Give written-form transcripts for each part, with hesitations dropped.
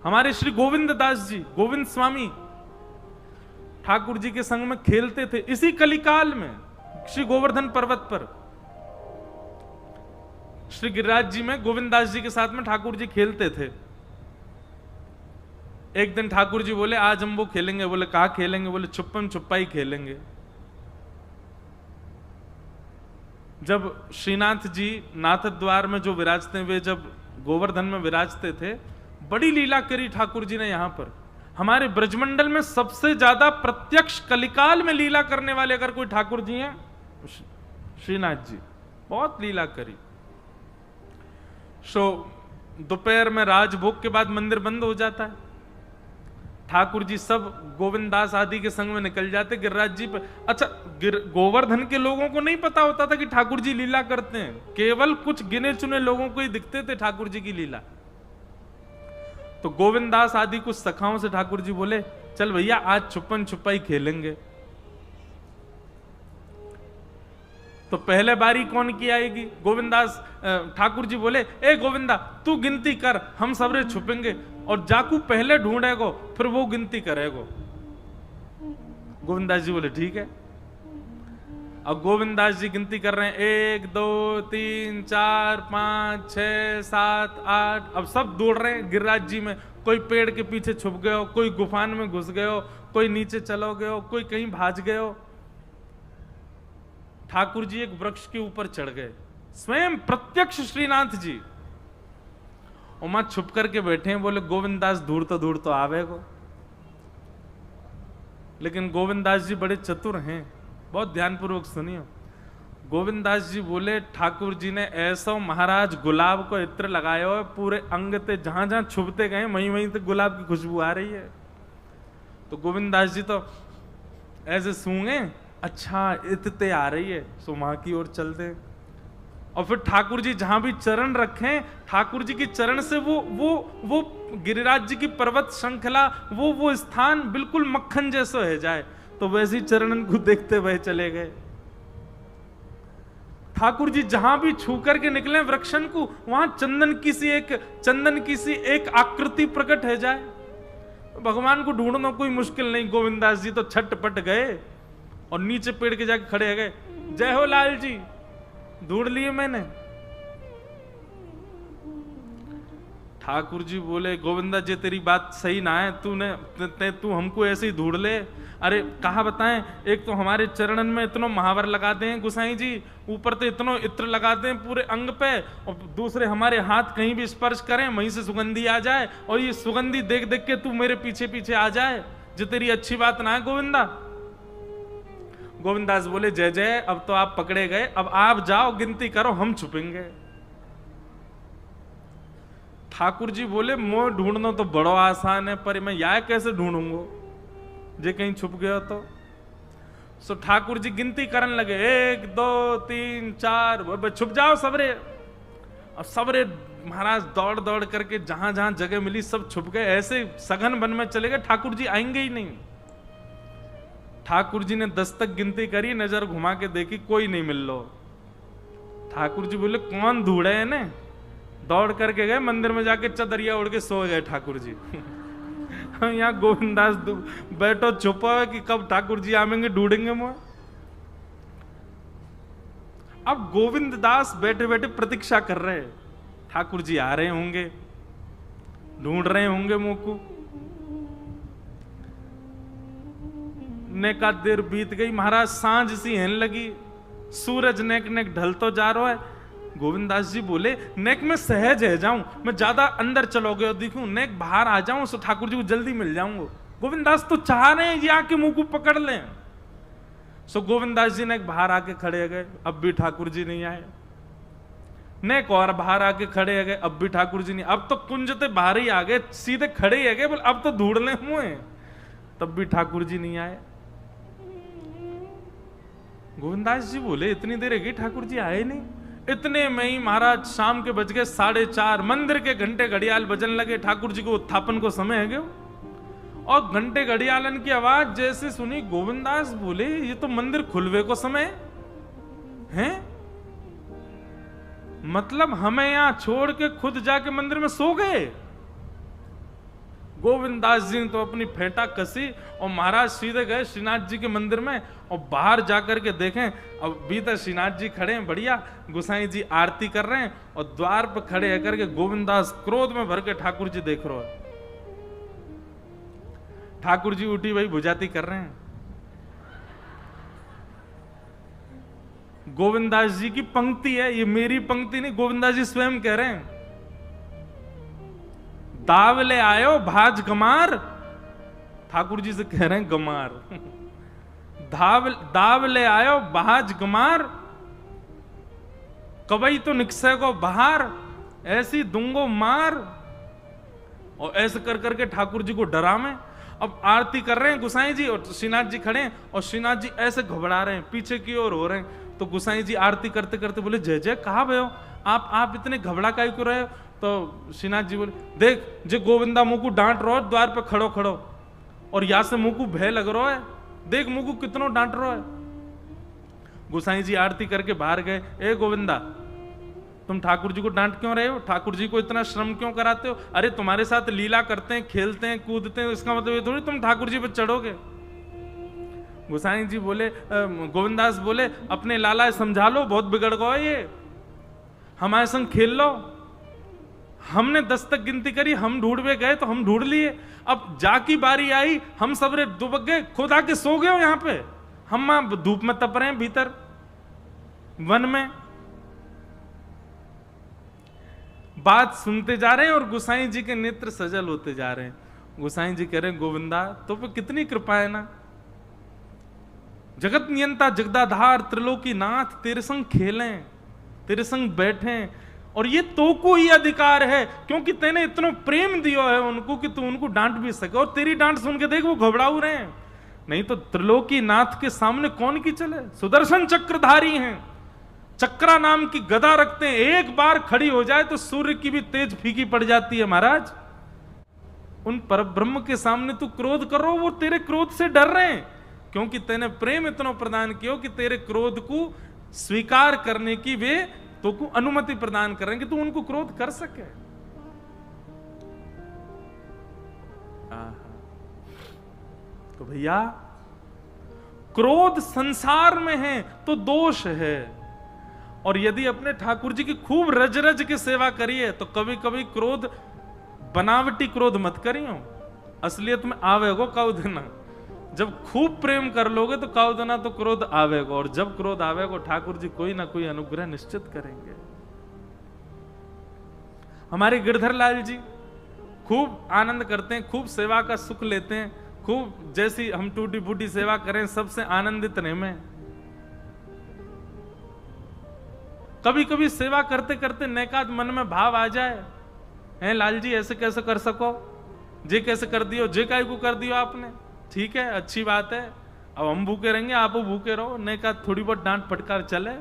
हमारे श्री गोविंद दास जी, गोविंद स्वामी ठाकुर जी के संग में खेलते थे इसी कलिकाल में, श्री गोवर्धन पर्वत पर। श्री गिरिराज जी में गोविंद दास जी के साथ में ठाकुर जी खेलते थे। एक दिन ठाकुर जी बोले आज हम वो खेलेंगे। बोले कहा खेलेंगे? बोले छुपम छुपाई खेलेंगे। जब श्रीनाथ जी नाथ द्वार में जो विराजते हुए जब गोवर्धन में विराजते थे, बड़ी लीला करी ठाकुर जी ने यहां पर। हमारे ब्रजमंडल में सबसे ज्यादा प्रत्यक्ष कलिकाल में लीला करने वाले अगर कोई ठाकुर जी हैं, श्रीनाथ जी, बहुत लीला करी। सो दोपहर में राजभोग के बाद मंदिर बंद हो जाता है। ठाकुर जी सब गोविंदास आदि के संग में निकल जाते गिरिराज जी पर। अच्छा, गोवर्धन के लोगों को नहीं पता होता था कि ठाकुर जी लीला करते हैं, केवल कुछ गिने चुने लोगों को ही दिखते थे ठाकुर जी की लीला। तो गोविंदास आदि कुछ सखाओं से ठाकुर जी बोले चल भैया आज छुपन छुपाई खेलेंगे। तो पहले बारी कौन की आएगी? गोविंदास ठाकुर जी बोले ए गोविंदा तू गिनती कर, हम सबरे छुपेंगे और जाकू पहले ढूंढेगो फिर वो गिनती करेगो। गोविंदास जी बोले ठीक है। अब गोविंदास जी गिनती कर रहे हैं 1 2 3 4 5 6 7 8। अब सब दौड़ रहे हैं गिरिराज जी में। कोई पेड़ के पीछे छुप गए हो, कोई गुफान में घुस गए हो, कोई नीचे चलो गए हो, कोई कहीं भाज गए हो। ठाकुर जी एक वृक्ष के ऊपर चढ़ गए, स्वयं प्रत्यक्ष श्रीनाथ जी उमा छुप करके बैठे हैं। बोले गोविंदास दूर तो आवे को। लेकिन गोविंदास जी बड़े चतुर हैं, बहुत ध्यानपूर्वक सुनियो। गोविंदास जी बोले ठाकुर जी ने ऐसा महाराज गुलाब को इत्र लगाया हो पूरे अंग ते, जहां जहां छुपते गए वहीं वहीं तक गुलाब की खुशबू आ रही है। तो गोविंदास जी तो ऐसे सूंगे, अच्छा इतते आ रही है, सो वहां की ओर चलते। और फिर ठाकुर जी जहां भी चरण रखें, ठाकुर जी की चरण से वो गिरिराज जी की पर्वत श्रृंखला, वो स्थान बिल्कुल मक्खन जैसा है जाए। तो वैसे ही चरणन को देखते हुए चले गए। ठाकुर जी जहां भी छू करके निकले वृक्षन को, वहां चंदन की सी एक आकृति प्रकट है जाए। भगवान को ढूंढना कोई मुश्किल नहीं। गोविंदास जी तो छटपट गए और नीचे पेड़ के जाके खड़े हो गए। जय हो लाल जी, ढूंढ लिए मैंने। ठाकुर जी बोले गोविंदा जी तेरी बात सही ना है, तू हमको ऐसे ही ढूंढ ले। अरे कहा बताएं, एक तो हमारे चरणन में इतनो महावर लगा दें गुसाई जी, ऊपर तो इतनो इत्र लगा दें पूरे अंग पे, और दूसरे हमारे हाथ कहीं भी स्पर्श करें वहीं से सुगंधी आ जाए, और ये सुगंधी देख देख के तू मेरे पीछे पीछे आ जाए। जो तेरी अच्छी बात ना है गोविंदा। गोविंदास बोले जय जय, अब तो आप पकड़े गए, अब आप जाओ गिनती करो, हम छुपेंगे। ठाकुर जी बोले मोह ढूंढना तो बड़ो आसान है, पर मैं यह कैसे ढूंढूंगा जे कहीं छुप गया तो। सो ठाकुर जी गिनती करने लगे 1 2 3 4, छुप जाओ सबरे। अब सबरे महाराज दौड़ दौड़ करके जहां जहां जगह मिली सब छुप गए। ऐसे सघन वन में चले गए, ठाकुर जी आएंगे ही नहीं। ठाकुर जी ने 10 तक गिनती करी, नजर घुमा के देखी कोई नहीं मिल लो। ठाकुर जी बोले कौन ढूंढे है ने? दौड़ करके गए मंदिर में, जाके चदरिया उड़ के सो गए ठाकुर जी। यहाँ गोविंदास बैठो छुपा है कि कब ठाकुर जी आवेंगे ढूंढेंगे मुझे। अब गोविंद दास बैठे बैठे प्रतीक्षा कर रहे हैं, ठाकुर जी आ रहे होंगे, ढूंढ रहे होंगे मुंह को। नेक देर बीत गई, महाराज सांझ सी हेन लगी, सूरज नेक नेक ढल तो जा रहा है। गोविंदास जी बोले नेक में सहज है जाऊं, मैं ज्यादा अंदर चलोगे और देखूं नेक बाहर आ जाऊं, सो ठाकुर जी को जल्दी मिल जाऊंगा। गोविंदास तो चाह रहे हैं ये आके मुंह को पकड़ लें। सो गोविंदास जी नेक बाहर आके खड़े गए, अब भी ठाकुर जी नहीं आए। नेक और बाहर आके खड़े गए, अब भी ठाकुर जी नहीं। अब तो कुंजते बाहर ही आ गए, सीधे खड़े ही गए, बोले अब तो ढूंढ ले मुझे, तब भी ठाकुर जी नहीं आए। गोविंदास जी बोले इतनी देर गई ठाकुर जी आए नहीं। इतने में ही महाराज शाम के बज गए 4:30, मंदिर के घंटे घड़ियाल बजन लगे। ठाकुर जी को उत्थापन को समय है गयो, और घंटे घड़ियालन की आवाज जैसे सुनी, गोविंदास बोले ये तो मंदिर खुलवे को समय है, मतलब हमें यहां छोड़ के खुद जाके मंदिर में सो गए। गोविंदास जी ने तो अपनी फेंटा कसी और महाराज सीधे गए श्रीनाथ जी के मंदिर में और बाहर जाकर के देखें, अब भीतर श्रीनाथ जी खड़े हैं बढ़िया, गोसाई जी आरती कर रहे हैं और द्वार पर खड़े होकर के गोविंदास क्रोध में भर के ठाकुर जी देख रहे हैं। ठाकुर जी उठी भाई भुजाती कर रहे हैं। गोविंदास जी की पंक्ति है, ये मेरी पंक्ति नहीं, गोविंदास जी स्वयं कह रहे हैं। दाव ले आयो भाज गमार, ठाकुर जी से कह रहे हैं गमार। दाव ले आयो भाज गमार, कबई तो निकसे को बाहर, ऐसी दूंगो मार। और ऐसे कर करके ठाकुर जी को डरावे। अब आरती कर रहे हैं गुसाई जी और श्रीनाथ जी खड़े हैं और श्रीनाथ जी ऐसे घबरा रहे हैं, पीछे की ओर हो रहे हैं। तो गुसाई जी आरती करते करते बोले, जय जय कहाँ भयो आप इतने घबरा काहे को रहे हो? तो श्रीनाथ जी बोले, देख जे गोविंदा मुंह को डांट रहो द्वार पे खड़ो खड़ो, और यहां से मुंह को भय लग रहा है, देख मुंह को कितनो डांट रहा है। गुसाई जी आरती करके बाहर गए, ए गोविंदा तुम ठाकुर जी को डांट क्यों रहे हो? ठाकुर जी को इतना श्रम क्यों कराते हो? अरे तुम्हारे साथ लीला करते हैं, खेलते हैं, कूदते हैं, इसका मतलब ये थोड़ी तुम ठाकुर जी पे चढ़ोगे। गुसाई जी बोले, गोविंदास बोले, अपने लाला समझा लो, बहुत बिगड़ गो ये, हमारे संग खेल लो। हमने 10 तक गिनती करी, हम ढूंढवे गए तो हम ढूंढ लिए, अब जाकी बारी आई, हम सबरे दुबक गए, खुद आके सो गए हो यहाँ पे, हम धूप में तप रहे हैं भीतर वन में। बात सुनते जा रहे हैं और गुसाई जी के नेत्र सजल होते जा रहे हैं। गुसाई जी कह रहे हैं, गोविंदा तो पे कितनी कृपा है ना, जगत नियंता जगदाधार त्रिलोकी नाथ, तेरे संग खेलें, तेरे संग बैठें, और ये तो को ही अधिकार है क्योंकि तेने इतना प्रेम दिया है उनको कि तू उनको डांट भी सके। और तेरी डांट सुन के देख वो घबराऊ रहे हैं, नहीं तो त्रिलोकी नाथ के सामने कौन की चले, सुदर्शन चक्रधारी हैं, चक्रा नाम की गदा रखते हैं, एक बार खड़ी हो जाए तो सूर्य की भी तेज फीकी पड़ जाती है। महाराज उन परब्रह्म के सामने तू क्रोध कर रहा हो, वो तेरे क्रोध से डर रहे हैं क्योंकि तेने प्रेम इतना प्रदान किया कि तेरे क्रोध को स्वीकार करने की वे तो को अनुमति प्रदान कर रहे हैं कि तू उनको क्रोध कर सके। तो भैया क्रोध संसार में है तो दोष है, और यदि अपने ठाकुर जी की खूब रज रज के सेवा करिए तो कभी कभी क्रोध, बनावटी क्रोध मत करियो, असलियत में आवेगो काउ देना। जब खूब प्रेम कर लोगे तो काउ देना तो क्रोध आवेगो, और जब क्रोध आवेगो ठाकुर जी कोई ना कोई अनुग्रह निश्चित करेंगे। हमारे गिरधर लाल जी खूब आनंद करते हैं, खूब सेवा का सुख लेते हैं, खूब जैसी हम टूटी फूटी सेवा करें सबसे आनंदित रहे में। कभी कभी सेवा करते करते नैकाद मन में भाव आ जाए, हैं लाल जी ऐसे कैसे कर सको, जे कैसे कर दियो, जे काय को कर दियो आपने, ठीक है अच्छी बात है, अब हम भूखे रहेंगे आप भूखे रहो, नैकाद थोड़ी बहुत डांट फटकार चले।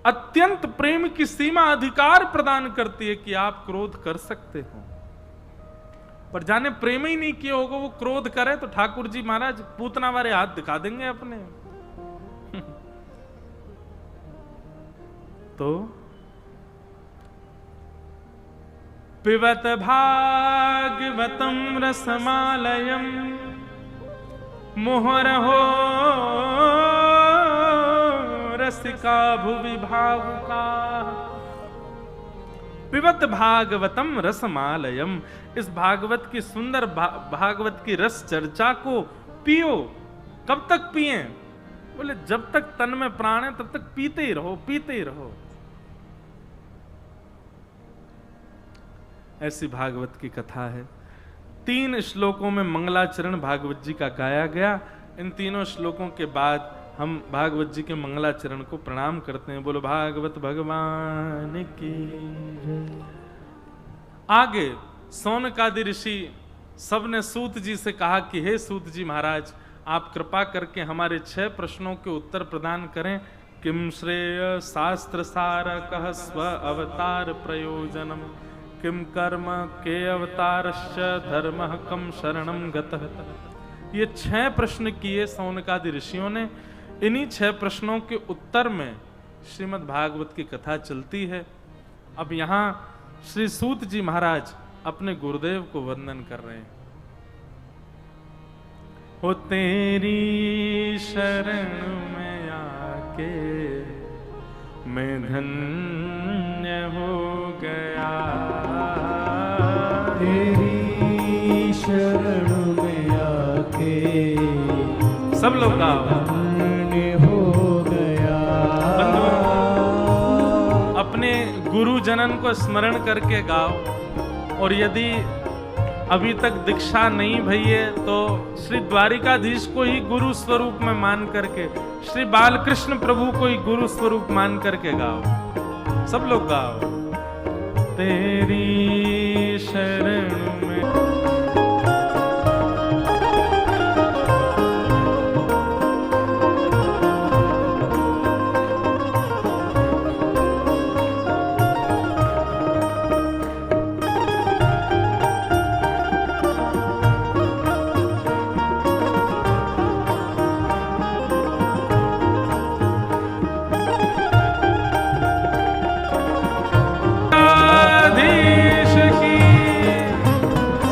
अत्यंत प्रेम की सीमा अधिकार प्रदान करती है कि आप क्रोध कर सकते हो, पर जाने प्रेम ही नहीं किया होगा वो क्रोध करे तो ठाकुर जी महाराज पूतना वाले हाथ दिखा देंगे अपने। तो पिबत भागवतम रसमालयम मोहरहो रसिका भुवि भावुका। पिबत भागवतम रसमालयम, इस भागवत की सुंदर भागवत की रस चर्चा को पियो। कब तक पिए? बोले जब तक तन में प्राण है तब तक पीते ही रहो, पीते ही रहो। ऐसी भागवत की कथा है। 3 श्लोकों में मंगलाचरण भागवत जी का गाया गया। इन तीनों श्लोकों के बाद हम भागवत जी के मंगलाचरण को प्रणाम करते हैं। बोलो भागवत भगवान की। आगे सौनकादि ऋषि सबने सूत जी से कहा कि हे सूत जी महाराज, आप कृपा करके हमारे 6 प्रश्नों के उत्तर प्रदान करें। किम श्रेय शास्त्र सार कह स्व अवतार प्रयोजनम, किम कर्म के अवतारश्च धर्म कम शरणम गतः। ये 6 प्रश्न किए सौनकादि ऋषियों ने। इन्हीं 6 प्रश्नों के उत्तर में श्रीमद् भागवत की कथा चलती है। अब यहाँ श्री सूत जी महाराज अपने गुरुदेव को वंदन कर रहे हैं। हो तेरी शरण में आके मैं धन्य हो गया, तेरी शरण में आके सब लोग गाओ, धन्य हो गया। अपने गुरु जनन को स्मरण करके गाओ। और यदि अभी तक दीक्षा नहीं भई है तो श्री द्वारिकाधीश को ही गुरु स्वरूप में मान करके, श्री बालकृष्ण प्रभु को ही गुरु स्वरूप मान करके गाओ। सब लोग गाओ, तेरी शरण में।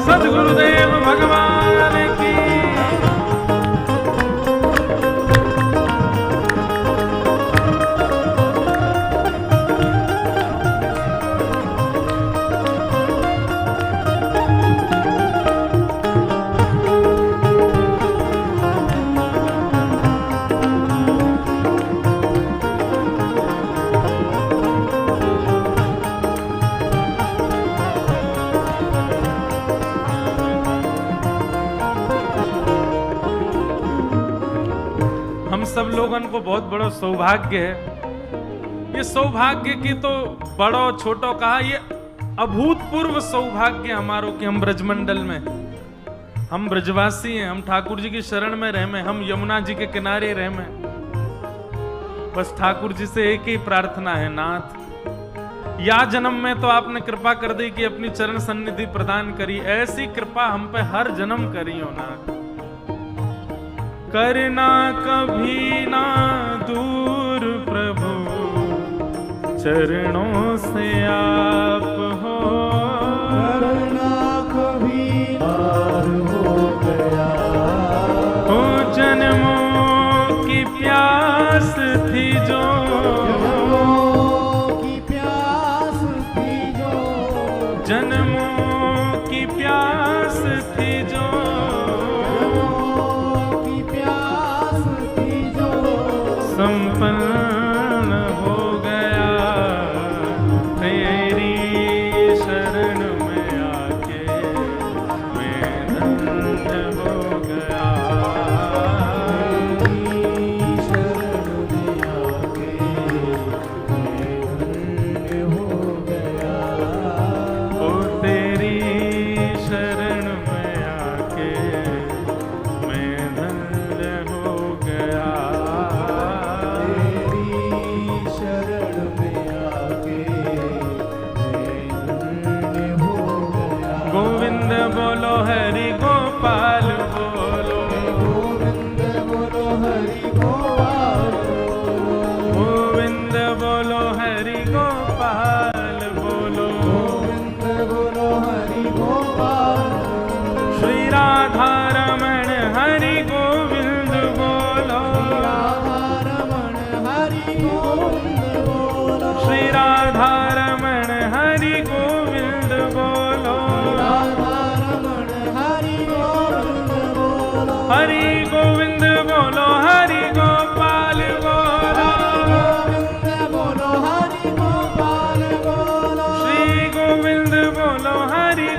सद्गुरुदेव भगवान की। हम सब लोगन को बहुत बड़ा सौभाग्य है। ये सौभाग्य की तो बड़ो छोटो कहा, ये अभूतपूर्व सौभाग्य हमारो कि हम ब्रजमंडल में, हम ब्रजवासी हैं, हम ठाकुर जी की शरण में रह में, हम यमुना जी के किनारे रह में। बस ठाकुर जी से एक ही प्रार्थना है, नाथ या जन्म में तो आपने कृपा कर दी कि अपनी चरण सन्निधि प्रदान करी, ऐसी कृपा हम पे हर जन्म करियो नाथ। करना कभी ना दूर प्रभु चरणों से आप हो, करना कभी पार हो गया। ओ जन्मों की प्यास थी जो, जन्मों की प्यास थी जो, जन्मों की प्यास थी जो, संपन्न हो गया। तेरी शरण में आके मैं धन्य हो गया, तेरी शरण में आके मैं धन्य हो गया। ओ तेरी शरण में आके मैं धन्य हो गया। गोविंद बोलो हरि गोपाल बोलो, गोविंद बोलो हरि गोपाल, गोविंद बोलो हरि गोपाल बोलो, गोविंद बोलो हरि गोपाल। श्री राधा रमण हरि गोविंद बोलो, राधा रमण हरि गोविंद बोलो, श्री राधा रमण हरि गोविंद बोलो, हरि गोविंद बोलो हरि गोपाल बोलो, गोविंद बोलो हरि गोपाल बोलो, श्री गोविंद बोलो हरि